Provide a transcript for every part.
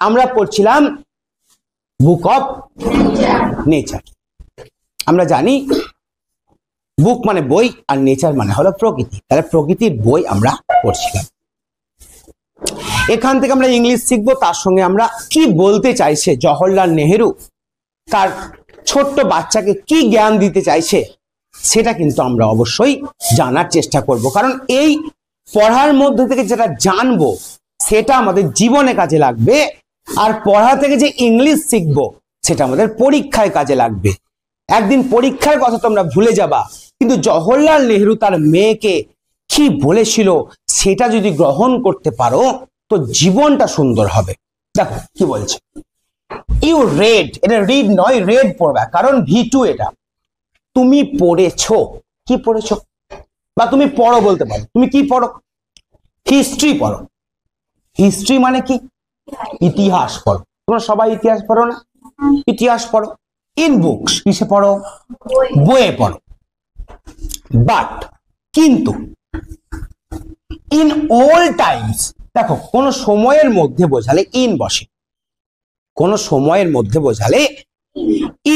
আমরা পড়ছিলাম বুক of nature. আমরা জানি বুক মানে বই আর নেচার মানে হলো প্রকৃতি, তাহলে প্রকৃতির বই আমরা পড়ছিলাম। এখান থেকে আমরা ইংলিশ শিখবো, তার সঙ্গে আমরা কি বলতে চাইছে জওহরলাল নেহেরু, তার ছোট্ট বাচ্চাকে কি জ্ঞান দিতে চাইছে সেটা কিন্তু আমরা অবশ্যই জানার চেষ্টা করব, কারণ এই পড়ার মধ্যে থেকে যেটা জানবো সেটা আমাদের জীবনে কাজে লাগবে, আর পড়া থেকে যে ইংলিশ শিখবো সেটা আমাদের পরীক্ষায় কাজে লাগবে। একদিন পরীক্ষার কথা তোমরা ভুলে যাবা, কিন্তু জওহরলাল নেহেরু তার মেয়েকে কি বলেছিল সেটা যদি গ্রহণ করতে পারো তো জীবনটা সুন্দর হবে। দেখো কি বলছে, ইউ রেড, এটা রিড নয় রেড পড়বে, কারণ V2 এটা। তুমি পড়েছো, কি পড়েছো বা তুমি পড়ো বলতে পারো, তুমি কি পড়ো? হিস্ট্রি পড়ো। হিস্ট্রি মানে কি? ইতিহাস পড়ো। তোমরা সবাই ইতিহাস পড়ো না? ইতিহাস পড়ো। ইন বুকস, কিসে পড়ো? বইয়ে পড়ো। বাট কিন্তু ইন অল টাইমস, দেখো কোন সময়ের মধ্যে বোঝালে ইন বসে, কোন সময়ের মধ্যে বোঝালে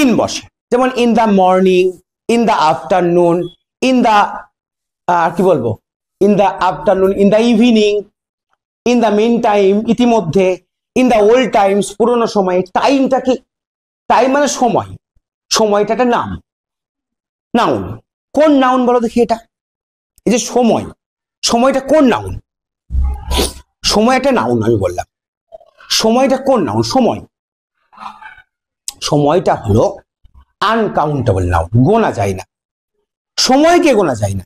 ইন বসে। যেমন in the morning, in the afternoon, in the কি বলবো, in the afternoon, in the evening, in the mean time ইতিমধ্যে, ইন দা ওল্ড টাইমস পুরোনো সময়ে। টাইমটা কি? টাইম মানে সময়, সময়টা একটা নাম, নাউন। কোন নাউন বলো দেখি এটা? এই যে সময়, সময়টা কোন নাউন? সময় একটা নাউন, আমি বললাম সময়টা কোন নাউন? সময়, সময়টা হলো আনকাউন্টেবল নাউন, গোনা যায় না। সময়কে গোনা যায় না,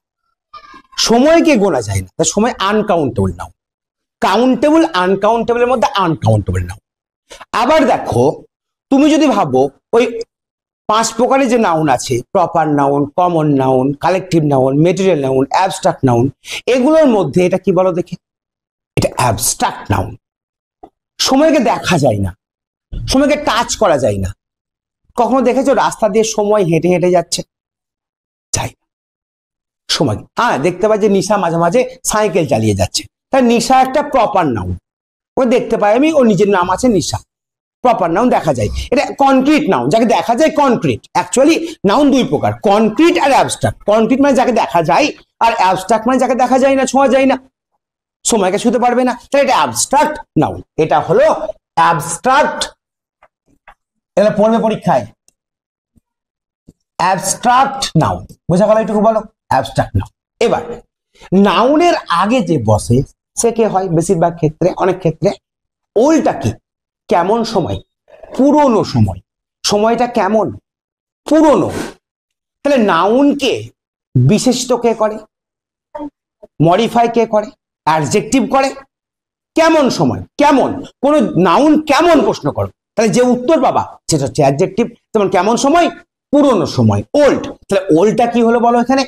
সময়কে গোনা যায় না, তাই সময় আনকাউন্টেবল নাউন। কাউন্টেবল আনকাউন্টেবলের মধ্যে আনকাউন্টেবল নাউন। আবার দেখো তুমি যদি ভাবো ওই 5 প্রকারের যে নাউন আছে, proper noun, common noun, collective noun, material noun, abstract noun, এগুলোর মধ্যে এটা কি বলো দেখে? এটা অ্যাবস্ট্রাক্ট নাউন। সময়কে দেখা যায় না, সময়কে টাচ করা যায় না। কখনো দেখেছো রাস্তা দিয়ে সময় হেঁটে হেঁটে যাচ্ছে? যাই না সময়। হ্যাঁ, দেখতে পাই যে নিশা মাঝে মাঝে সাইকেল চালিয়ে যাচ্ছে, তাই নিশা একটা প্রপার নাউন। ও দেখতে পাই আমি, ওর নিজের নাম আছে নিশা, প্রপার নাউন, দেখা যায়। এটা কনক্রিট নাউন, যাকে দেখা যায় কনক্রিট। অ্যাকচুয়ালি নাউন 2 প্রকার, কনক্রিট আর অ্যাবস্ট্রাক্ট। কনক্রিট মানে যাকে দেখা যায়, আর অ্যাবস্ট্রাক্ট মানে যাকে দেখা যায় না, ছোঁয়া যায় না, সময়কে ছুঁতে পারবে না, তাহলে এটা অ্যাবস্ট্রাক্ট নাউন। এটা হলো অ্যাবস্ট্রাক্ট, এটা পড়বে পরীক্ষায়। অ্যাবস্ট্রাক্ট নাউন, বোঝা গেল? এইটুকু বলো, অ্যাবস্ট্রাক্ট নাউন। এবার নাউনের আগে যে বসে সে কে হয়? বেশিরভাগ ক্ষেত্রে, অনেক ক্ষেত্রে ওল্ডটা কি? কেমন সময়? পুরনো সময়। সময়টা কেমন? পুরনো। তাহলে নাউনকে বিশেষিত কে করে? মডিফাই কে করে? অ্যাডজেক্টিভ করে। কেমন সময়, কেমন, কোন নাউন কেমন প্রশ্ন করো, তাহলে যে উত্তর পাবা সেটা হচ্ছে অ্যাডজেক্টিভ। যেমন কেমন সময়? পুরনো সময়, ওল্ড। তাহলে ওল্ডটা কি হলো বলো এখানে?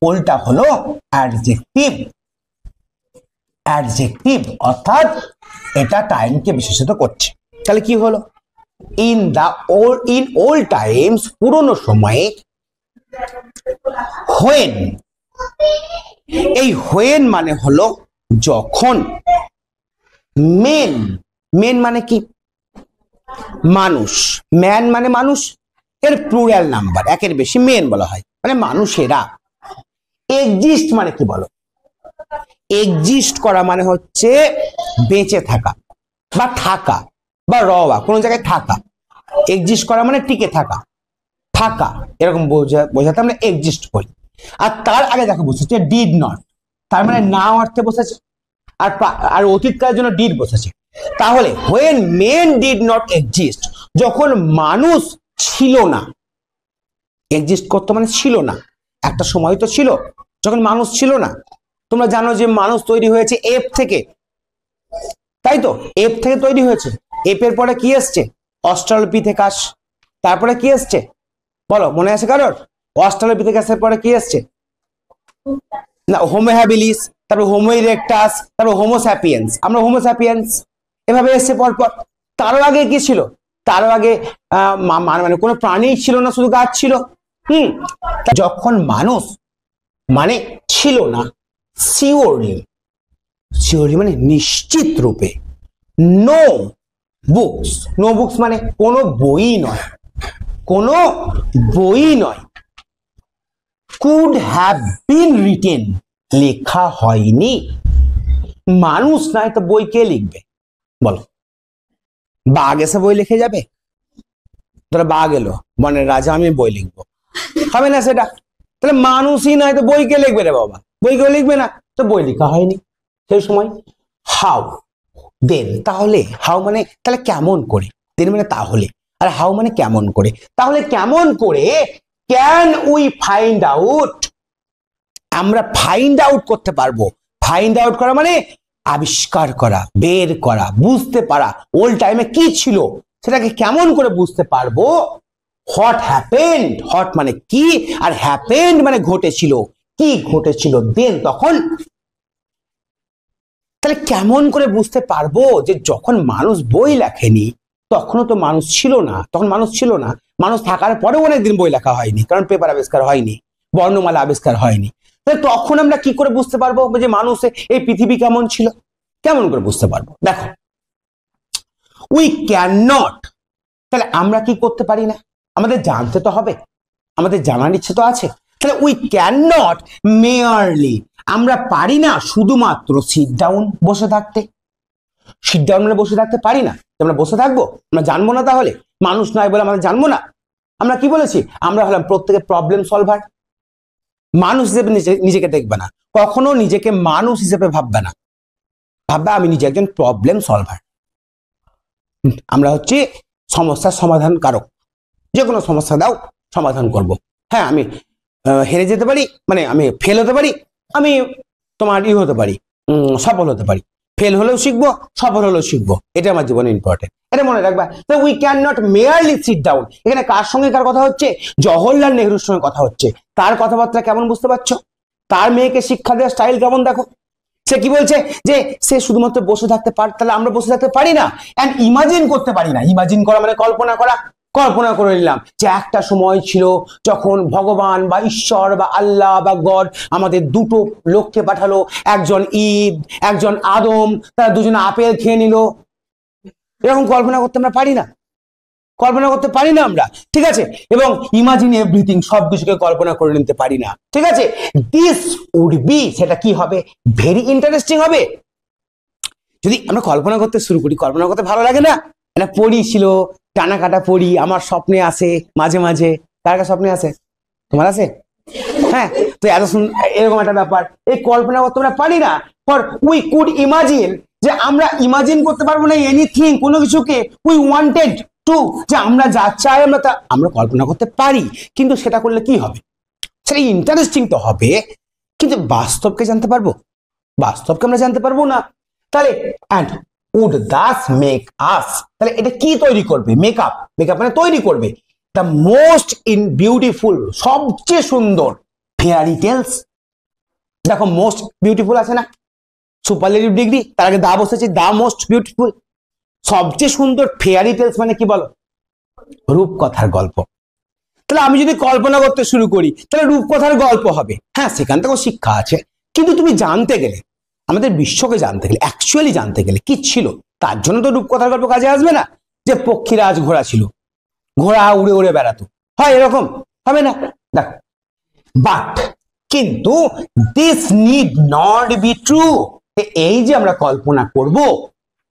ওল্ডটা হলো অ্যাডজেক্টিভ। অ্যাডজেক্টিভ অর্থাৎ এটা টাইমকে বিশেষিত করছে। তাহলে কি হলো? ইন ওল্ড টাইমস, পুরনো সময়ে। হোয়েন, এই হোয়েন মানে হলো যখন। মেন, মেন মানে কি? মানুষ। ম্যান মানে মানুষ, এর প্লুরাল নাম্বার, একের বেশি মেন বলা হয়, মানে মানুষেরা। এক্সিস্ট মানে কি বলো? এক্সিস্ট করা মানে হচ্ছে বেঁচে থাকা বা থাকা বা রওয়া, কোন জায়গায় থাকা। এক্সিস্ট করা মানে টিকে থাকা, থাকা, এরকম বোঝাতে আমরা এক্সিস্ট করি। আর তার আগে দেখো বসেছে ডিড নট, তার মানে না অর্থে বসেছে, আর অতীতকালের জন্য ডিড বসেছে। তাহলে when main did not exist, যখন মানুষ ছিল না। এক্সিস্ট করতো মানে ছিল না, একটা সময় তো ছিল যখন মানুষ ছিল না। তোমরা জানো যে মানুষ তৈরি হয়েছে এপ থেকে, তাই তো? এপ থেকে তৈরি হয়েছে। এপের পরে কি এসছে? অস্ট্রালোপিথেকাস। তারপরে কি এসছে বলো, মনে আছে কারোর? অস্ট্রালোপিথেকাসের পরে কি এসছে? না, হোমো হ্যাবিলিস, তারপর হোমো ইরেক্টাস, তারপর হোমো স্যাপিয়েন্স। আমরা হোমো স্যাপিয়েন্স এভাবে এসছে পরপর। তারও আগে কি ছিল? তারও আগে মানে কোনো প্রাণী ছিল না, শুধু গাছ ছিল। যখন মানুষ মানে ছিল না, শিওরলি, শিওরলি মানে নিশ্চিত রূপে, নো বুকস। নো বুকস মানে কোনো বই নয়, কোনো বই নয়। কুড হ্যাভ বিন রিটেন, লেখা হয়নি। মানুষ নয় তো বই কে লিখবে বলো? বাঘ এসে বই লিখে যাবে? ধরো বাঘ এলো, বনের রাজা, আমি বই লিখবো, হবে না সেটা। তাহলে মানুষই নয় তো বই কে লিখবে রে বাবা? বই কেউ লিখবে না, তো বই লেখা হয়নি সেই সময়। হাউ, দেন, তাহলে হাউ মানে তাহলে কেমন করে, দেন মানে তাহলে, আর হাউ মানে কেমন করে। তাহলে কেমন করে ক্যান উই ফাইন্ড আউট, আমরা ফাইন্ড আউট করতে পারবো। ফাইন্ড আউট করা মানে আবিষ্কার করা, বের করা, বুঝতে পারা ওল্ড টাইমে কি ছিল সেটাকে কেমন করে বুঝতে পারবো। হোয়াট হ্যাপেন্ড, হোয়াট মানে কি, আর হ্যাপেন্ড মানে ঘটেছিল, কি ঘটেছিল, দেন তখন। তাহলে কেমন করে বুঝতে পারবো যে যখন মানুষ বই লেখেনি তখনও তো মানুষ ছিল না, তখন মানুষ ছিল না, মানুষ থাকার পরেও অনেকদিন বই লেখা হয়নি, কারণ পেপার আবিষ্কার হয়নি, বর্ণমালা আবিষ্কার হয়নি। তাহলে তখন আমরা কি করে বুঝতে পারবো যে মানুষ এই পৃথিবী কেমন ছিল? কেমন করে বুঝতে পারবো? দেখো, উই ক্যান নট, তাহলে আমরা কি করতে পারি না? আমাদের জানতে তো হবে, আমাদের জানার ইচ্ছে তো আছে। তাহলে উই ক্যান নট মেয়ারলি, আমরা পারি না শুধুমাত্র সিট ডাউন, বসে থাকতে। সিট ডাউন মানে বসে থাকতে পারি না, আমরা বসে থাকবো? আমরা জানবো না তাহলে? মানুষ নয় বলে আমরা জানবো না? আমরা কি বলেছি? আমরা হলাম প্রত্যেকে প্রবলেম সলভার। মানুষ হিসেবে নিজেকে দেখবে না, কখনো নিজেকে মানুষ হিসেবে ভাববে না, ভাববে আমি নিজে একজন প্রবলেম সলভার। আমরা হচ্ছে সমস্যার সমাধান কারক, যে কোনো সমস্যা দাও সমাধান করব। হ্যাঁ, আমি হেরে যেতে পারি, মানে আমি ফেল হতে পারি, আমি তোমার হতে পারি, সফল হতে পারি। ফেল হলেও শিখবো, সফল হলেও শিখবো, এটা আমার জীবনে ইম্পর্টেন্ট, এটা মনে রাখবা। তো we can not merely sit down, এখানে কার সঙ্গে কার কথা হচ্ছে? জওহরলাল নেহরুর সঙ্গে কথা হচ্ছে। তার কথাবার্তা কেমন বুঝতে পারছো? তার মেয়েকে শিক্ষা দেওয়ার স্টাইল কেমন দেখো। সে কি বলছে যে সে শুধুমাত্র বসে থাকতে পারে, তাহলে আমরা বসে থাকতে পারি না, এন্ড ইমাজিন করতে পারি না। ইমাজিন করা মানে কল্পনা করা। কল্পনা করে নিলাম যে একটা সময় ছিল যখন ভগবান বা ঈশ্বর বা আল্লাহ বা গড আমাদের দুটো লোককে পাঠালো, একজন ঈদ, একজন আদম, তারা দুজনে আপেল খেয়ে নিল। এরকম কল্পনা করতে আমরা পারি না, কল্পনা করতে পারি না আমরা, ঠিক আছে? এবং ইমাজিন এভরিথিং, সবকিছুকে কল্পনা করে নিতে পারি না, ঠিক আছে? দিস উড বি, সেটা কি হবে? ভেরি ইন্টারেস্টিং হবে। যদি আমরা কল্পনা করতে শুরু করি, কল্পনা করতে ভালো লাগে না? একটা পরী ছিল, টানা কাটা পরী আমার স্বপ্নে আসে মাঝে মাঝে। কার কার স্বপ্নে আসে? তোমার আছে? হ্যাঁ, তো এত সুন্দর এরকম একটা ব্যাপার, এই কল্পনা করতে আমরা পারি না। ফর উই কুড ইমাজিন, যে আমরা ইমাজিন করতে পারবো না এনিথিং, কোনো কিছুকে। উই ওয়ান্টেড টু, যে আমরা যা চাই আমরা তা আমরা কল্পনা করতে পারি, কিন্তু সেটা করলে কি হবে? সেটা ইন্টারেস্টিং তো হবে, কিন্তু বাস্তবকে জানতে পারবো? বাস্তবকে আমরা জানতে পারবো না। তাহলে and would thus make us, তাহলে এটা কি তৈরি করবে? মেকআপ, মেকআপ মানে তৈরি করবে the most in beautiful, সবচেয়ে সুন্দর ফেয়ারি টেলস। দেখো মোস্ট বিউটিফুল আছে না, সুপারলেটিভ ডিগ্রি, তার আগে দা বসেছে, দা মোস্ট বিউটিফুল, সবচেয়ে সুন্দর ফেয়ারি টেলস মানে কি বলো? রূপকথার গল্প। তাহলে আমি যদি কল্পনা করতে শুরু করি তাহলে রূপকথার গল্প হবে। হ্যাঁ, সেখান থেকেও শিক্ষা আছে, কিন্তু তুমি জানতে গেলে, আমাদের বিশ্বকে জানতে গেলে, অ্যাকচুয়ালি জানতে গেলে কি ছিল, তার জন্য তো রূপকথার গল্প কাজে আসবে না। যে পক্ষীরাজ ঘোড়া ছিল, ঘোড়া উড়ে উড়ে বেড়াতো, হয় এরকম? হবে না। দেখো, বাট, কিন্তু this need not be true, এই যে আমরা কল্পনা করব,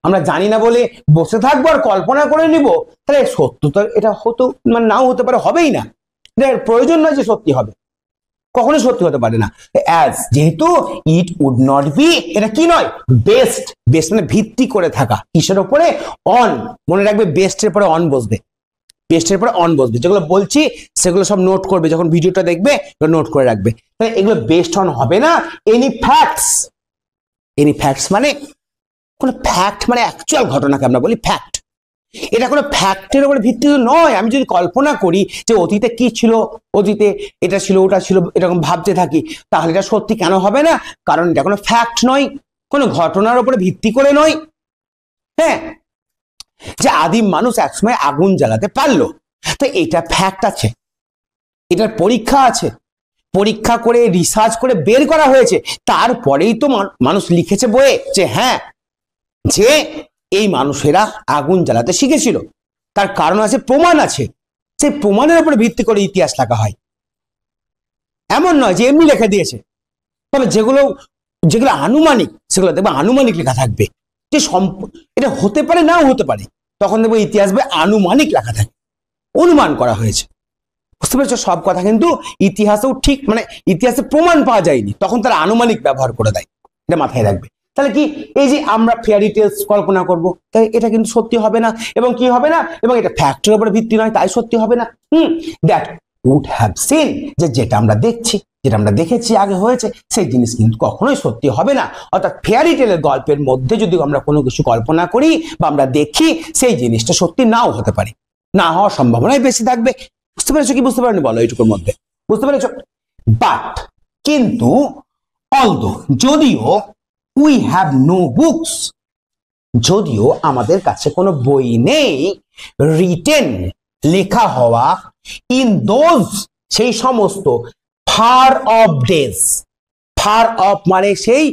আমরা জানি না বলে বসে থাকবো আর কল্পনা করে নিব, তাহলে সত্য তো এটা হতো মানে নাও হতে পারে, হবেই না। প্রয়োজন নয় যে সত্যি হবে, কখনোই সত্যি হতে পারে না। অ্যাজ, যেহেতু ইট উড নট বি, এটা কি নয়? বেস্ট। বেস্ট মানে ভিত্তি করে থাকা, কিসের উপরে? অন, মনে রাখবে বেস্টের পরে অন বসবে, বেস্টের পরে অন বসবে। যেগুলো বলছি সেগুলো সব নোট করবে, যখন ভিডিওটা দেখবে নোট করে রাখবে। তাহলে এগুলো বেস্ট অন হবে না এনি ফ্যাক্টস। এনি ফ্যাক্টস মানে কোন ফ্যাক্ট, মানে অ্যাকচুয়াল ঘটনাকে আমরা বলি ফ্যাক্ট। এটা কোনো ফ্যাক্টের উপরে ভিত্তিত নয়। আমি যদি কল্পনা করি যে অতীতে কি ছিল, অতীতে এটা ছিল ওটা ছিল, এরকম ভাবতে থাকি, তাহলে এটা সত্যি কেন হবে না? কারণ এটা কোনো ফ্যাক্ট নয়, কোনো ঘটনার উপরে ভিত্তি করে নয়। হ্যাঁ, যে আদিম মানুষ একসময় আগুন জ্বালাতে পারলো, তো এটা ফ্যাক্ট আছে, এটার পরীক্ষা আছে, পরীক্ষা করে রিসার্চ করে বের করা হয়েছে, তারপরেই তো মানুষ লিখেছে বইয়ে যে হ্যাঁ, যে এই মানুষেরা আগুন জ্বালাতে শিখেছিল? তার কারণ আছে, প্রমাণ আছে। সেই প্রমাণের উপরে ভিত্তি করে ইতিহাস লেখা হয়, এমন নয় যে এমনি লেখা দিয়েছে। তবে যেগুলো যেগুলো আনুমানিক, সেগুলো দেখবে আনুমানিক লেখা থাকবে, যে এটা হতে পারে নাও হতে পারে, তখন দেখবে ইতিহাস বই আনুমানিক লেখা থাকে, অনুমান করা হয়েছে। বুঝতে পেরেছো? সব কথা কিন্তু ইতিহাসেও ঠিক, মানে ইতিহাসে প্রমাণ পাওয়া যায়নি, তখন তারা আনুমানিক ব্যবহার করে দেয়, এটা মাথায় রাখবে। তাহলে কি, এই যে আমরা ফেয়ারি টেলস কল্পনা করব, তাই এটা কিন্তু সত্যি হবে না, এবং কি হবে না, এবং এটা ফ্যাক্টের উপরে ভিত্তি নয়, তাই সত্যি হবে না। দ্যাট উড হ্যাভ সিন, যে যেটা আমরা দেখছি, যেটা আমরা দেখেছি আগে হয়েছে, সেই জিনিস কিন্তু কখনোই সত্যি হবে না। অর্থাৎ ফেয়ারি টেলের গল্পের মধ্যে যদি আমরা কোনো কিছু কল্পনা করি বা আমরা দেখি, সেই জিনিসটা সত্যি নাও হতে পারে, না হওয়ার সম্ভাবনাই বেশি থাকবে। বুঝতে পেরেছো কি বুঝতে পারেনি বলো এইটুকুর মধ্যে? বুঝতে পেরেছো? বাট কিন্তু অলদো, যদিও উই হ্যাভ নো বুকস, যদিও আমাদের কাছে কোনো বই নেই, রিটেন লেখা হওয়া, ইন দোজ সেই সমস্ত far off days, far off মানে সেই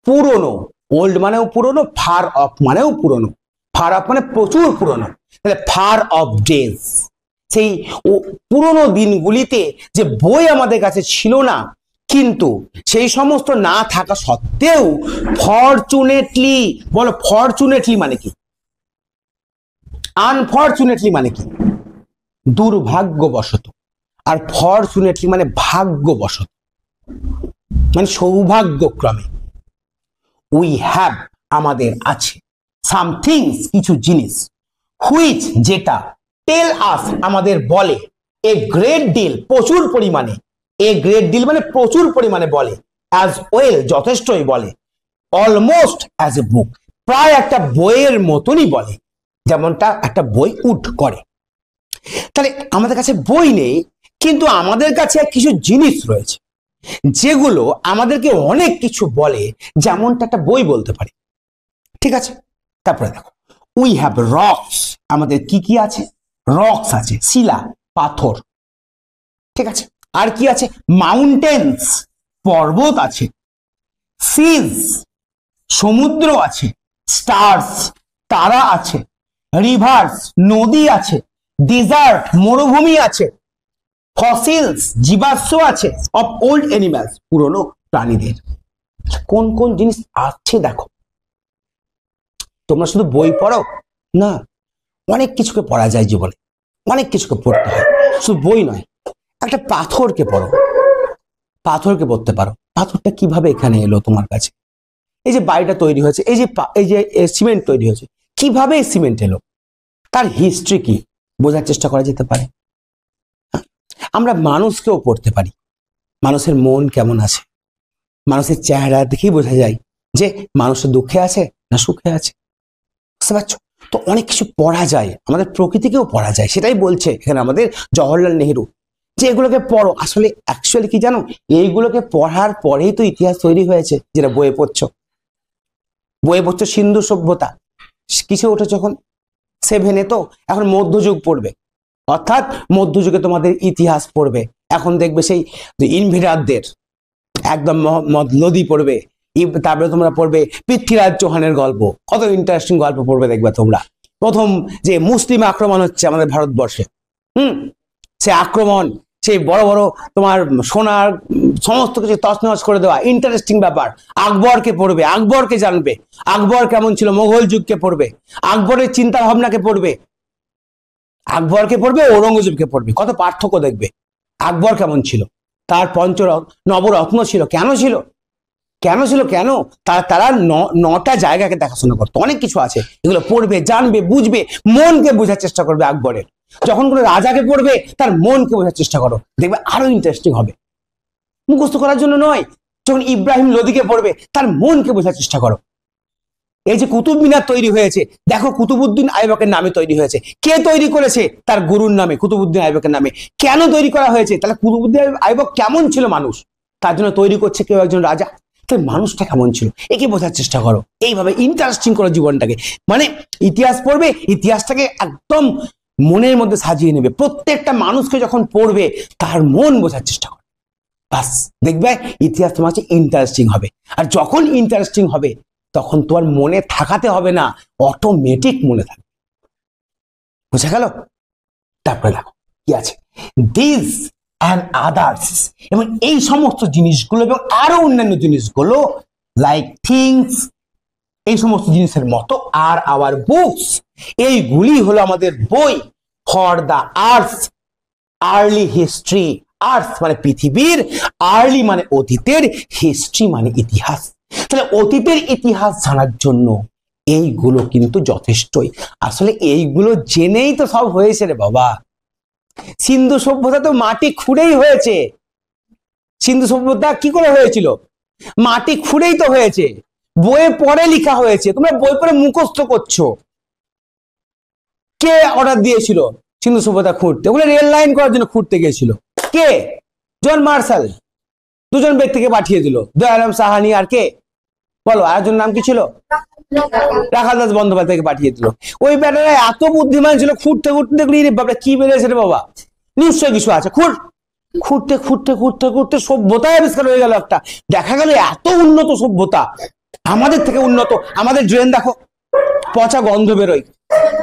পুরনো, ওল্ড মানেও পুরনো, ফার অফ মানেও পুরনো, ফার অফ মানে প্রচুর পুরনো, তাহলে ফার অফ ডেজ, সেই পুরনো দিনগুলিতে যে বই আমাদের কাছে ছিল না, কিন্তু সেই সমস্ত না থাকা সত্ত্বেও ফরচুনেটলি, বলো ফরচুনেটলি মানে কি, আনফরচুনেটলি মানে কি, দুর্ভাগ্যবশত, আর ফরচুনেটলি মানে ভাগ্যবশত, মানে সৌভাগ্যক্রমে, উই হ্যাভ আমাদের আছে, সামথিংস কিছু জিনিস, হুইচ যেটা, টেল আস আমাদের বলে, এ গ্রেট ডিল প্রচুর পরিমাণে, এ গ্রেট ডিল মানে প্রচুর পরিমাণে বলে, অ্যাজ ওয়েল যথেষ্টই বলে, অলমোস্ট অ্যাজ এ বুক প্রায় একটা বইয়ের মতনই বলে, যেমনটা একটা বই উড করে। তাহলে আমাদের কাছে বই নেই, কিন্তু আমাদের কাছে কিছু জিনিস রয়েছে যেগুলো আমাদেরকে অনেক কিছু বলে, যেমনটা একটা বই বলতে পারে। ঠিক আছে, তারপরে দেখো, উই হ্যাভ রক্স, আমাদের কি কি আছে, রক্স আছে, শিলা পাথর। ঠিক আছে, আর কি আছে, মাউন্টেন্স পর্বত আছে, সিজ সমুদ্র আছে, স্টার্স তারা আছে, রিভার্স নদী আছে, ডিজার্ট মরুভূমি আছে, ফসিলস জীবাশ্ম আছে, অফ ওল্ড অ্যানিমালস পুরনো প্রাণীদের। কোন কোন জিনিস আছে দেখো, তোমরা শুধু বই পড়ো না, অনেক কিছুকে পড়া যায় জীবনে, অনেক কিছুকে পড়তে হয়, শুধু বই নয়। একটা পাথরকে পড়ো, পাথরকে পড়তে পারো, পাথরটা কিভাবে এখানে এলো তোমার কাছে, এই যে বাড়িটা তৈরি হয়েছে, এই যে সিমেন্ট তৈরি হয়েছে, কিভাবে এই সিমেন্ট এলো, তার হিস্ট্রি কি বোঝার চেষ্টা করা যেতে পারে। আমরা মানুষকেও পড়তে পারি, মানুষের মন কেমন আছে, মানুষের চেহারা দেখেই বোঝা যায় যে মানুষের দুঃখে আছে না সুখে আছে। বুঝতে পারছো? তো অনেক কিছু পড়া যায়, আমাদের প্রকৃতিকেও পড়া যায়, সেটাই বলছে এখানে আমাদের জওহরলাল নেহেরু, যে এগুলোকে পড়ো। আসলে অ্যাকচুয়ালি কি জানো, এইগুলোকে পড়ার পরেই তো ইতিহাস তৈরি হয়েছে, যেটা বইয়ে পড়ছো। বইয়ে পড়ছো সিন্ধু সভ্যতা, কিছু ওঠে যখন 7-এ, তো এখন মধ্যযুগ পড়বে, অর্থাৎ মধ্যযুগে তোমাদের ইতিহাস পড়বে। এখন দেখবে সেই ইনভেডারদের একদম নদী পড়বে, তারপরে তোমরা পড়বে পৃথ্বীরাজ চৌহানের গল্প, কত ইন্টারেস্টিং গল্প পড়বে দেখবে তোমরা। প্রথম যে মুসলিম আক্রমণ হচ্ছে আমাদের ভারতবর্ষে, সে আক্রমণ, সেই বড় বড় তোমার সোনার সমস্ত কিছু তছনছ করে দেওয়া, ইন্টারেস্টিং ব্যাপার। আকবরকে পড়বে, আকবরকে জানবে, আকবর কেমন ছিল, মোগল যুগকে পড়বে, আকবরের চিন্তা ভাবনাকে পড়বে, আকবরকে পড়বে, ঔরঙ্গজেবকে পড়বে, কত পার্থক্য দেখবে। আকবর কেমন ছিল, তার নবরত্ন ছিল, কেন ছিল, কেন ছিল, কেন তারা 9টা জায়গাকে দেখাশোনা করতো, অনেক কিছু আছে, এগুলো পড়বে, জানবে, বুঝবে, মনকে বোঝার চেষ্টা করবে আকবরের। যখন কোনো রাজাকে পড়বে, তার মনকে বোঝার চেষ্টা করো, দেখবে আরো ইন্টারেস্টিং হবে, মুখস্থ করার জন্য নয়। যখন ইব্রাহিম লোদিকে পড়বে, তার মনকে বোঝার চেষ্টা করো। এই যে কুতুব মিনার তৈরি হয়েছে, দেখো কুতুবউদ্দিন আইবকের নামে তৈরি হয়েছে, কে তৈরি করেছে, তার গুরুর নামে, কুতুবউদ্দিন আইবকের নামে। কেন তৈরি করা হয়েছে, তাহলে কুতুবউদ্দিন আইবক কেমন ছিল মানুষ, তার জন্য তৈরি করছে কেউ একজন রাজা, তাহলে মানুষটা কেমন ছিল একে বোঝার চেষ্টা করো। এইভাবে ইন্টারেস্টিং করো জীবনটাকে, মানে ইতিহাস পড়বে, ইতিহাসটাকে একদম মনের মধ্যে সাজিয়ে নেবে। প্রত্যেকটা মানুষকে যখন পড়বে, তার মন বোঝার চেষ্টা করো, বাস দেখবে ইতিহাস তোমার কাছে ইন্টারেস্টিং হবে। আর যখন ইন্টারেস্টিং হবে, তখন তোমার মনে থাকাতে হবে না, অটোমেটিক মনে থাকবে। বুঝা গেল? তারপরে দেখো কি আছে, দিস অ্যান্ড আদার্স, এবং এই সমস্ত জিনিসগুলো এবং আরো অন্যান্য জিনিসগুলো, লাইক থিংস, এই সমস্ত জিনিসের মতো, আর আওয়ার বুকস, এইগুলি হলো আমাদের বই, for the earth early history, earth মানে পৃথিবীর, আর্লি মানে অতীতের, হিস্ট্রি মানে ইতিহাস। তাহলে অতীতের ইতিহাস জানার জন্য এইগুলো কিন্তু যথেষ্টই। আসলে এইগুলো জেনেই তো সব হয়েছে রে বাবা। সিন্ধু সভ্যতা তো মাটি খুঁড়েই হয়েছে। সিন্ধু সভ্যতা কি করে হয়েছিল? মাটি খুঁড়েই তো হয়েছে, বইয়ে পড়ে লেখা হয়েছে। তোমরা বই পড়ে মুখস্থ করছো। কে অর্ডার দিয়েছিল সিন্ধু সভ্যতা খুঁড়তে? ওগুলো রেল লাইন করার জন্য খুঁড়তে গিয়েছিল। কে? John Marshall. দুজন ব্যক্তিকে পাঠিয়ে দিল, দয়ারাম সাহানি আর কে বলো, আরেকজন নাম কি ছিল? রাখাল দাস বন্দ্যোপাধ্যায়কে পাঠিয়ে দিল। ওই ব্যাটারা এত বুদ্ধিমান ছিল, খুঁড়তে খুঁড়তে দেখলি বাবা কি বেরিয়েছে রে বাবা, নিশ্চয়ই কিছু আছে। খুঁড়তে খুঁড়তে খুঁড়তে খুঁড়তে সভ্যতায় আবিষ্কার হয়ে গেল একটা। দেখা গেল এত উন্নত সভ্যতা, আমাদের থেকে উন্নত। আমাদের ড্রেন দেখো, পচা গন্ধ বেরোয়।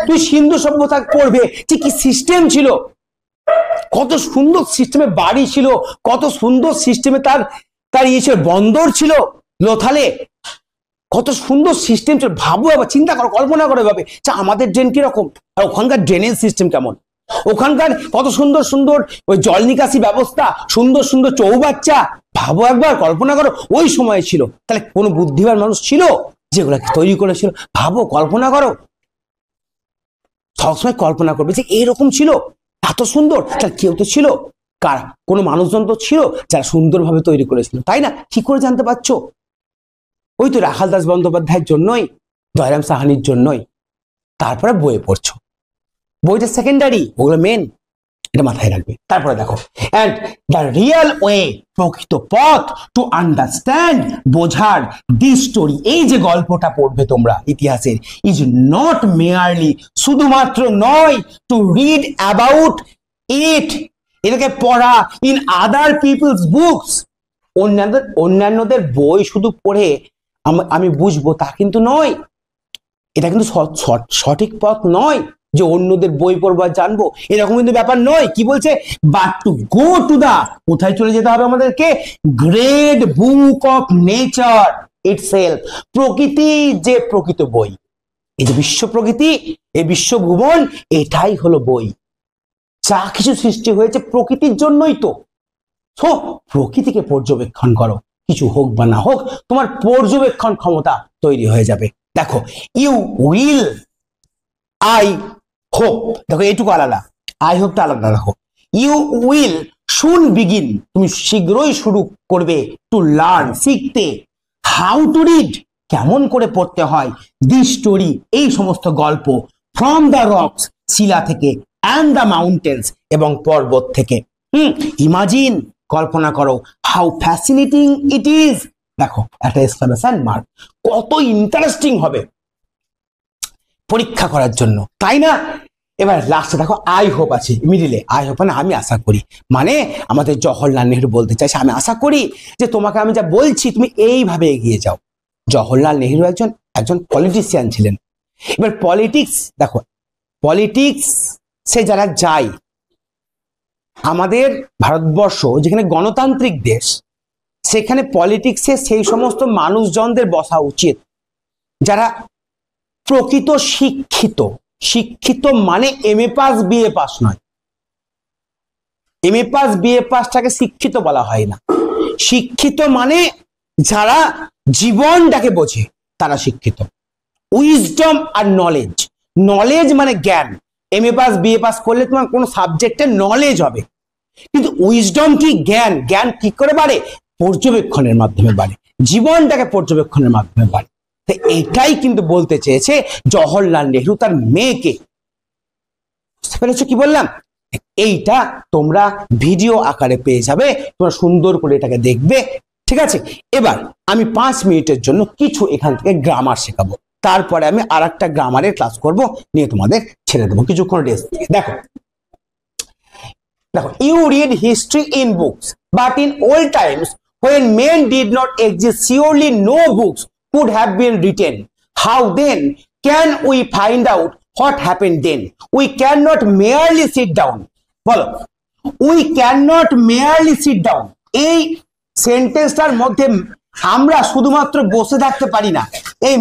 তুই সিন্ধু সভ্যতা পড়বে যে কি সিস্টেম ছিল, কত সুন্দর সিস্টেমে বাড়ি ছিল, কত সুন্দর সিস্টেমে তার ইয়ে ছিল, বন্দর ছিল লোথালে, কত সুন্দর সিস্টেম ছিল। ভাবো, এবার চিন্তা করো, কল্পনা করো ভাবে যে আমাদের ড্রেন কিরকম, আর ওখানকার ড্রেনেজ সিস্টেম কেমন, ওখানকার কত সুন্দর সুন্দর ওই জল নিকাশি ব্যবস্থা, সুন্দর সুন্দর চৌবাচ্চা। ভাবো একবার, কল্পনা করো ওই সময় ছিল। তাহলে কোনো বুদ্ধিমান মানুষ ছিল যেগুলোকে তৈরি করেছিল। ভাবো, কল্পনা করো, সবসময় কল্পনা করবে যে এরকম ছিল, এত সুন্দর। তাহলে কেউ তো ছিল, কার কোনো মানুষজন তো ছিল যারা সুন্দরভাবে তৈরি করেছিল, তাই না? কি করে জানতে পারছো? ওই তো রাখাল দাস বন্দ্যোপাধ্যায়ের জন্যই, দয়ারাম সাহানির জন্যই। তারপরে বইয়ে পড়ছো, বইটা সেকেন্ডারি, ওগুলো মেন, এটা মাথায় রাখবে। তারপরে দেখো, এন্ড দ্য রিয়েল ওয়ে, প্রকৃত পথ টু আন্ডারস্ট্যান্ড, বোঝার, দিস স্টোরি, এই যে গল্পটা পড়বে তোমরা ইতিহাসের, ইজ নট মেয়ারলি, শুধুমাত্র নয়, টু রিড অ্যাবাউট ইট, এটাকে পড়া, ইন আদার পিপলস বুকস, অন্যান্যদের বই শুধু পড়ে আমি বুঝবো তা কিন্তু নয়। এটা কিন্তু সঠিক পথ নয় যে অন্যদের বই পড়বো আর জানবো, এরকম কিন্তু ব্যাপার নয়। কি বলছে? But to go to the, কোথায় চলে যেতে হবে আমাদেরকে? Great book of nature itself, প্রকৃতি যে প্রকৃত বই, এই যে বিশ্ব প্রকৃতি, এই বিশ্ব ভুবন, এটাই হলো বই। যা কিছু সৃষ্টি হয়েছে প্রকৃতির জন্যই তো। প্রকৃতিকে পর্যবেক্ষণ করো, কিছু হোক বা না হোক, তোমার পর্যবেক্ষণ ক্ষমতা তৈরি হয়ে যাবে। দেখো, ইউ উইল, আই হোপ, দেখো এইটুকু আলাদা, আই হোপটা আলাদা। দেখো, ইউ উইল শুন বিগিন, তুমি শীঘ্রই শুরু করবে, টু লার্ন, শিখতে, হাউ টু রিড, কেমন করে পড়তে হয়, দি স্টোরি, এই সমস্ত গল্প, ফ্রম দ্য রকস, শিলা থেকে, অ্যান্ড দ্য মাউন্টেন্স, এবং পর্বত থেকে। ইমাজিন, কল্পনা করো, হাউ ফ্যাসিনেটিং ইট ইজ, দেখো একটা এক্সক্লামেশন মার্ক, কত ইন্টারেস্টিং হবে পরীক্ষা করার জন্য, তাই না? এবার লাস্টে দেখো আই হোপ আছে মিডিলে, আই হোপ মানে আমি আশা করি, মানে আমাদের জওহরলাল নেহরু বলতে চাইছে আমি আশা করি যে তোমাকে আমি যা বলছি তুমি এইভাবে এগিয়ে যাও। জওহরলাল নেহরু একজন পলিটিশিয়ান ছিলেন। এবার পলিটিক্স দেখো, পলিটিক্স সে যারা যায়, আমাদের ভারতবর্ষ যেখানে গণতান্ত্রিক দেশ, সেখানে পলিটিক্সে সেই সমস্ত মানুষজনদের বসা উচিত যারা প্রকৃত শিক্ষিত। শিক্ষিত মানে এমএ পাস বিএ পাস নয়, এমএ পাস বিএ পাসটাকে শিক্ষিত বলা হয় না। শিক্ষিত মানে যারা জীবনটাকে বোঝে তারা শিক্ষিত। উইজডম আর নলেজ, নলেজ মানে জ্ঞান। এমএ পাস বিএ পাস করলে তোমার কোনো সাবজেক্টের নলেজ হবে, কিন্তু উইজডম কি? জ্ঞান। জ্ঞান কি করে বাড়ে? পর্যবেক্ষণের মাধ্যমে বাড়ে, জীবনটাকে পর্যবেক্ষণের মাধ্যমে বাড়ে। এটাই কিন্তু বলতে চেয়েছে জওহরলাল নেহরু তার মেয়েকে। বুঝতে পেরেছো কি বললাম? এইটা তোমরা ভিডিও আকারে পেয়ে যাবে, তোমরা সুন্দর করে এটাকে দেখবে, ঠিক আছে? এবার আমি 5 মিনিটের জন্য কিছু এখান থেকে গ্রামার শেখাবো, তারপরে আমি আর একটা গ্রামারের ক্লাস করব, নিয়ে তোমাদের ছেড়ে দেবো কিছুক্ষণ রেস্ট দিয়ে। দেখো, you read history in books, but in old times when men did not exist, surely no books could have been written. How then can we find out what happened then? We cannot merely sit down. বলো, we cannot merely sit down. এই সেন্টেন্সটার মধ্যে আমরা শুধুমাত্র বসে থাকতে পারি না। এই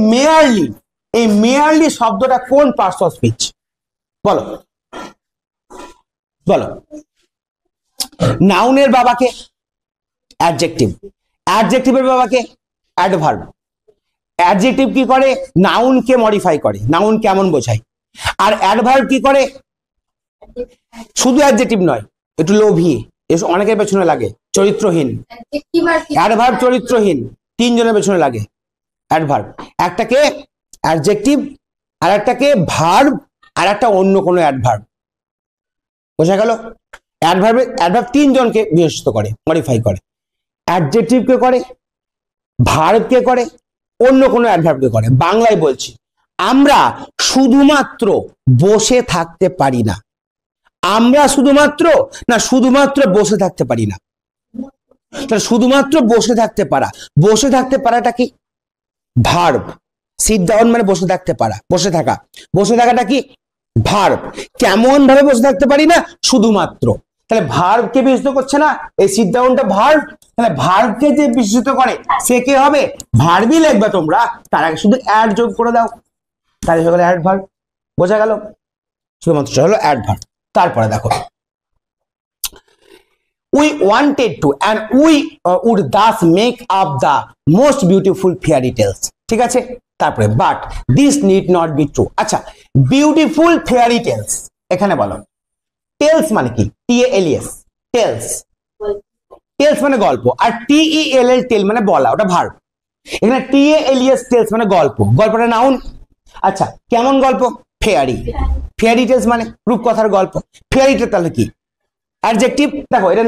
মেয়ারলি শব্দটা কোন পার্টস অফ স্পিচ? বলো বলো। নাউনের বাবাকে অ্যাডজেক্টিভ, অ্যাডজেক্টিভের বাবাকে অ্যাডভার্ব। অ্যাডজেক্টিভ কি করে? নাউনকে মডিফাই করে, নাউন কেমন বোঝায়। আর অ্যাডভার্ব কি করে? শুধু অ্যাডজেক্টিভ নয়, একটু লোভী, এসব অনেকের পেছনে লাগে। চরিত্রহীন, অ্যাডভার্ব চরিত্রহীন, তিনজনের পেছনে লাগে অ্যাডভার্ব। একটাকে অ্যাডজেক্টিভ, আর একটাকে ভার্ব, আর একটা অন্য কোনো অ্যাডভার্ব। বোঝা গেল? অ্যাডভার্ব তিনজনকে বিশেষিত করে, মডিফাই করে। অ্যাডজেক্টিভকে করে, ভার্বকে করে, অন্য কোনো অ্যাডভার্বকে করে। বাংলায় বলছি, আমরা শুধুমাত্র বসে থাকতে পারি না। আমরা শুধুমাত্র বসে থাকতে পারি না। তাহলে শুধুমাত্র বসে থাকতে পারাটা কি? ভার্ব। সিট ডাউন মানে বসে থাকতে পারা, বসে থাকা। বসে থাকাটা কি? ভার্ব। কেমন ভাবে বসে থাকতে পারি না? শুধুমাত্র। তাহলে ভার্বকে বিশেষিত করছে না, এই সিট ডাউনটা ভার্ব। তাহলে ভার্বকে যে বিশেষিত করে সে কে হবে? ভার্বই লিখবে তোমরা, তার আগে শুধু অ্যাড যোগ করে দাও, তাহলে হয়ে গেল অ্যাডভার্ব। বোঝা গেল? শুধুমাত্র হলো অ্যাডভার্ব। তারপরে দেখো, we wanted to and we would thus make up the most beautiful fairy tales. ঠিক আছে? তারপরে but this need not be true. আচ্ছা, বিউটিফুল ফেয়ারি টেলস এখানে বলো। টেলস মানে কি? TALES, tales. টেলস মানে গল্প, আর TELL টেল মানে বলা, ওটা ভার্ব। এখানে TALES টেলস মানে গল্প, গল্পটা নাউন। আচ্ছা, কেমন গল্প? ফেয়ারি। ফেয়ারি টেলস মানে রূপকথার গল্প। ফেয়ারি টেল তাহলে কি? অ্যাডজেক্টিভ। দেখো, এটা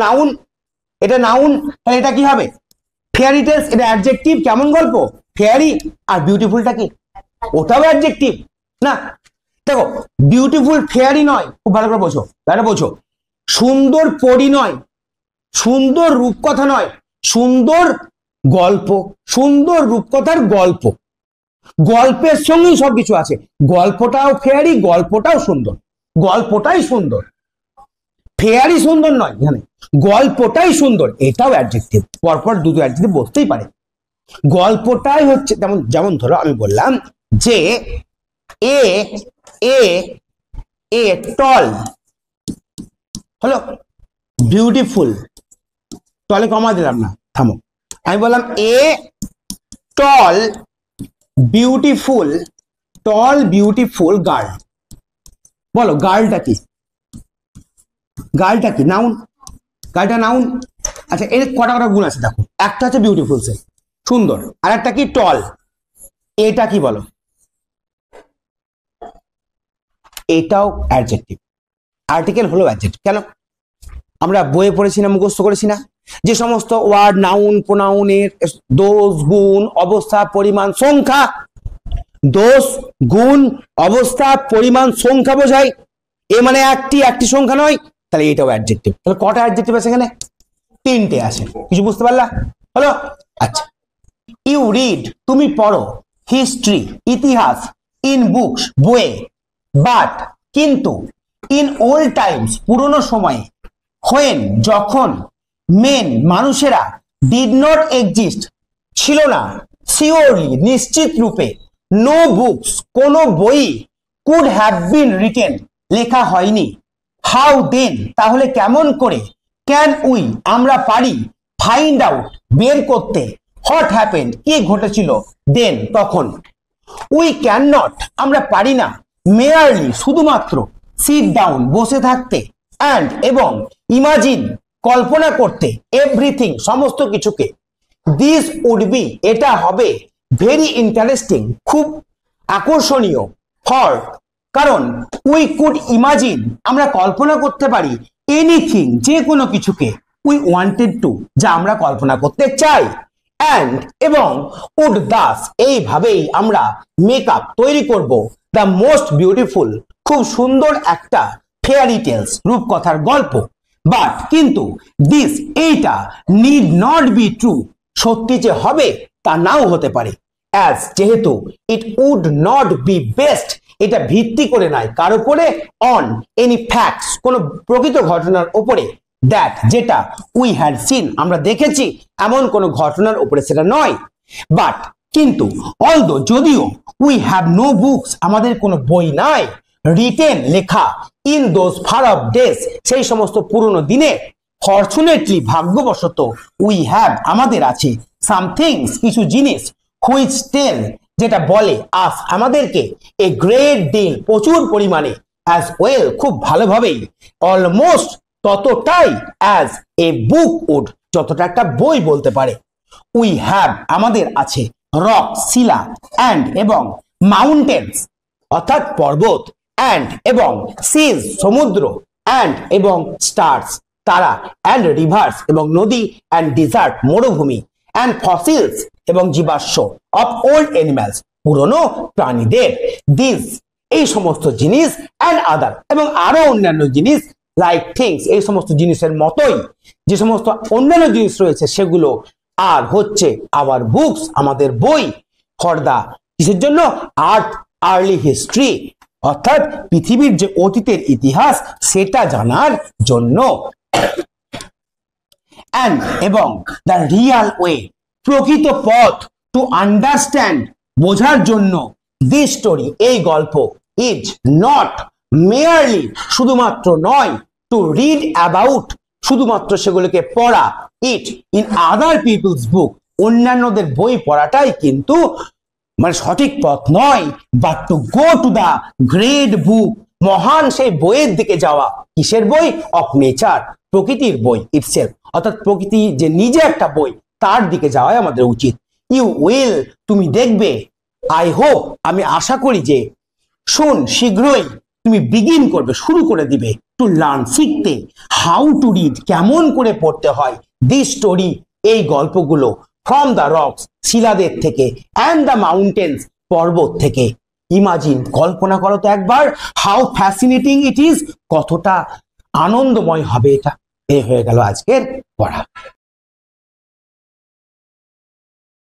নাউন, তাহলে এটা কি হবে? Fairy tales. এটা অ্যাডজেক্টিভ, কেমন গল্প? ফেয়ারি। আর বিউটিফুলটা কি? ওটাও অ্যাডজেক্টিভ না। দেখো, বিউটিফুল ফেয়ারি নয়, খুব ভালো করে বোঝো, বোঝো। সুন্দর পরী নয়, সুন্দর রূপকথা নয়, সুন্দর গল্প, সুন্দর রূপকথার গল্প। গল্পের সঙ্গেই সবকিছু আছে। গল্পটাও ফেয়ারি, গল্পটাও সুন্দর, গল্পটাই সুন্দর। ফেয়ারি সুন্দর নয়, এখানে গল্পটাই সুন্দর, এটাও অ্যাডজেক্টিভ। পরপর দুটো অ্যাডজেক্টিভ বলতেই পারে। গল্পটাই হচ্ছে, যেমন ধরো আমি বললাম যে এ টল হলো বিউটিফুল, টলে কমা দিলাম না, থামো। আমি বললাম এ টল বিউটিফুল গার্ল। বলো, গার্লটা কি? গার্লটা কি? নাউন। গার্লটা নাউন। আচ্ছা, এর কটা গুণ আছে দেখো। একটা হচ্ছে বিউটিফুল, সে সুন্দর, আর একটা কি? টল। এটা কি বলো? এটাও অ্যাডজেক্টিভ। আর্টিকেল হলো অ্যাডজেক্টিভ। কেন? আমরা বইয়ে পড়েছি না, মুখস্থ করেছি না, যে সমস্ত ওয়ার্ড নাউন প্রোনাউনের দোষ, গুণ, অবস্থা, পরিমাণ, সংখ্যা, দোষ, গুণ, অবস্থা, পরিমাণ, সংখ্যা বোঝায়। এ মানে একটি সংখ্যা নয়, তাহলে এটাও অ্যাডজেক্টিভ। তাহলে কটা অ্যাডজেক্টিভ আছে এখানে? তিনটে আছে। কিছু বুঝতে পারলা? হলো? আচ্ছা, ইউ রিড, তুমি পড়ো, হিস্ট্রি, ইতিহাস, ইন বুকস, বইয়ে, বাট কিন্তু, ইন ওল্ড টাইমস, পুরনো সময়ে, হোয়েন, যখন, মেন, মানুষেরা, ডিড নট এক্সিস্ট, ছিল না, সিওরলি, নিশ্চিত রূপে, নো বুকস, কোনো বই, কুড হ্যাভ বিন রিটেন, লেখা হয়নি, হাউ দেন, তাহলে কেমন করে, ক্যান উই, আমরা পারি, ফাইন্ড আউট, বের করতে, হোয়াট হ্যাপেন্ড, কি ঘটেছিল, দেন, তখন। উই ক্যান নট, আমরা পারি না, মেয়ারলি, শুধুমাত্র, সিট ডাউন, বসে থাকতে, অ্যান্ড, এবং, ইমাজিন, কল্পনা করতে, এভরিথিং, সমস্ত কিছুকে, দিস উড বি, এটা হবে, ভেরি ইন্টারেস্টিং, খুব আকর্ষণীয়, ফর, কারণ, উই কুড ইমাজিন, আমরা কল্পনা করতে পারি, এনিথিং, যে কোনো কিছুকে, উই ওয়ান্টেড টু, যা আমরা কল্পনা করতে চাই, অ্যান্ড, এবং, উড দাস, এইভাবেই আমরা মেক আপ, তৈরি করব, দ্য মোস্ট বিউটিফুল, খুব সুন্দর একটা ফেয়ারি টেলস, রূপকথার গল্প, বাট কিন্তু, দিস, এইটা, নিড নট বি ট্রু, সত্যি যে হবে তা নাও হতে পারে। অ্যাজ যেহেতু it would not be best এটা ভিত্তি করে নয় কার উপরে অন এনি ফ্যাক্টস কোন প্রকৃত ঘটনার উপরে দ্যাট যেটা উই হ্যাড সিন আমরা দেখেছি এমন কোন ঘটনার উপরে সেটা নয় বাট কিন্তু অলদো যদিও উই হ্যাভ নো বুকস আমাদের কোনো বই নাই রিটেন লেখা in those far off days সেই সমস্ত পুরনো দিনে ফরচুনেটলি ভাগ্যবশত উই হ্যাভ আমাদের আছে সামথিংস কিছু জিনিস হুইচ টেল যেটা বলে আস আমাদেরকে এ গ্রেট ডিল প্রচুর পরিমাণে অ্যাজ ওয়েল খুব ভালোভাবেই অলমোস্ট ততটাই অ্যাজ এ বুক উড যতটা একটা বই বলতে পারে উই হ্যাভ আমাদের আছে রক শিলা অ্যান্ড এবং মাউন্টেন্স অর্থাৎ পর্বত অ্যান্ড এবং সিজ সমুদ্র অ্যান্ড এবং স্টার্স তারা অ্যান্ড রিভার্স এবং নদী অ্যান্ড ডিজার্ট মরুভূমি অ্যান্ড ফসিলস এবং জীবাশ্ম অফ ওল্ড অ্যানিমালস পুরনো প্রাণীদের দিস এই সমস্ত জিনিস অ্যান্ড আদার এবং আরো অন্যান্য জিনিস লাইক থিংস এই সমস্ত জিনিসের মতোই যে সমস্ত অন্যান্য জিনিস রয়েছে সেগুলো আর হচ্ছে আওয়ার বুকস আমাদের বই ফর দা কিসের জন্য আর্থ আর্লি হিস্ট্রি অর্থাৎ পৃথিবীর যে অতীতের ইতিহাস সেটা জানার জন্য অ্যান্ড এবং দ্য রিয়াল ওয়ে প্রকৃত পথ টু আন্ডারস্ট্যান্ড বোঝার জন্য দিস স্টোরি এই গল্প ইজ নট মেয়ারলি শুধুমাত্র নয় টু রিড অ্যাবাউট শুধুমাত্র সেগুলোকে পড়া ইট ইন আদার পিপলস বুক অন্যান্যদের বই পড়াটাই কিন্তু মানে সঠিক পথ নয় but to go to the great book মহান সেই বইয়ের দিকে যাওয়া কিসের বই অফ নেচার প্রকৃতির বই ইটসেলফ অর্থাৎ প্রকৃতি যে নিজে একটা বই তার দিকে যাওয়াই আমাদের উচিত ইউ উইল তুমি দেখবে আই হোপ আমি আশা করি যে শুন শীঘ্রই তুমি বিগিন করবে শুরু করে দিবে টু লার্ন শিখতে হাউ টু রিড কেমন করে পড়তে হয় দিস স্টোরি এই গল্পগুলো ফ্রম দ্য রকস শিলাদের থেকে অ্যান্ড দ্য মাউন্টেন্স পর্বত থেকে ইমাজিন কল্পনা করো তো একবার হাউ ফ্যাসিনেটিং ইট ইজ কতটা আনন্দময় হবে এটা এই হয়ে গেল আজকের পড়া।